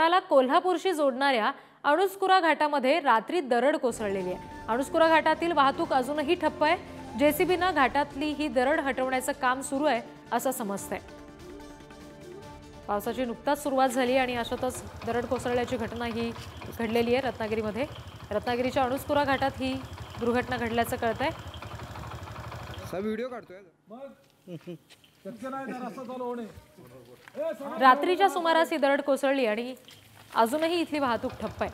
कोकणाला कोल्हापूरशी जोडणाऱ्या अणुस्कुरा घाटामध्ये रात्री दरड कोसळलेली आहे। अणुस्कुरा घाटातील वाहतूक अजूनही ठप्प आहे। जेसीबीने घाटातली ही दरड हटवण्याचं काम सुरू आहे असं समजतंय। पावसाची नुकताच सुरुवात झाली आणि अशातच दरड कोसळल्याची घटना ही घडलेली आहे रत्नागिरीमध्ये। रत्नागिरीच्या अणुस्कुरा घाटात ही दुर्घटना घडल्याचं कळतंय। व्हिडिओ काढतोय रात्रीच्या सुमारास ही दरड कोसळली आणि अजूनही इथली वाहतूक ठप्प आहे।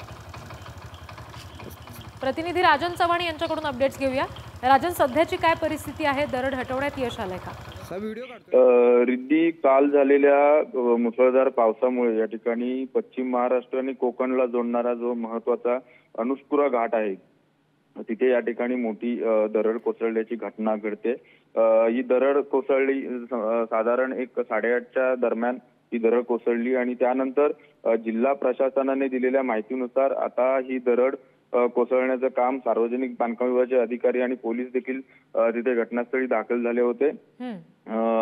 प्रतिनिधी राजन चव्हाण यांच्याकडून अपडेट्स घेऊया। राजन, सध्याची काय परिस्थिती आहे? दरड हटवण्यात यश आलंय का? रिद्धी, काल झालेल्या मुसळधार पावसामुळे या ठिकाणी पश्चिम महाराष्ट्र आणि कोकणला जोडणारा जो महत्वाचा अणुस्कुरा घाट आहे तिथे या ठिकाणी मोठी दरड कोसळल्याची घटना घडते। ही दरड कोसळली साधारण 8:30च्या दरम्यान ही दरड कोसळली आणि त्यानंतर जिल्हा प्रशासनाने दिलेल्या माहितीनुसार आता ही दरड कोसळण्याचं काम सार्वजनिक बांधकाम विभागाचे अधिकारी आणि पोलीस देखील तिथे घटनास्थळी दाखल झाले होते।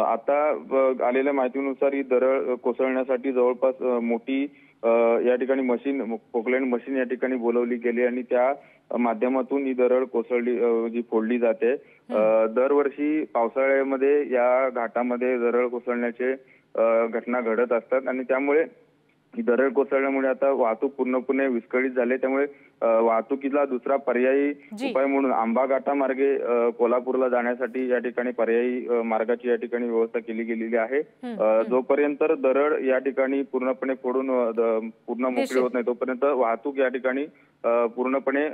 आता आलेल्या माहितीनुसार ही दरड कोसळण्यासाठी जवळपास मोठी या ठिकाणी मशीन, पोकलँड मशीन या ठिकाणी बोलवली गेली आणि त्या माध्यमातून ही दरड कोसळली जी फोडली जाते। दरवर्षी पावसाळ्यामध्ये या घाटामध्ये दरड कोसळण्याचे घटना घडत असतात आणि त्यामुळे ही दरड कोसळल्यामुळे आता वाहतूक पूर्णपणे विस्कळीत झाली। त्यामुळे वाहतुकीला दुसरा पर्यायी उपाय म्हणून आंबा घाटामार्गे कोल्हापूरला जाण्यासाठी या ठिकाणी पर्यायी मार्गाची या ठिकाणी व्यवस्था केली गेलेली आहे। जोपर्यंत दरड या ठिकाणी पूर्णपणे फोडून पूर्ण मोकळी होत नाही तोपर्यंत वाहतूक या ठिकाणी पूर्णपणे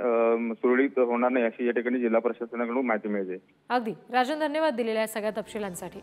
सुरळीत होणार नाही अशी या ठिकाणी जिल्हा प्रशासनाकडून माहिती मिळते। अगदी राजन, धन्यवाद दिलेल्या सगळ्या तपशिलांसाठी।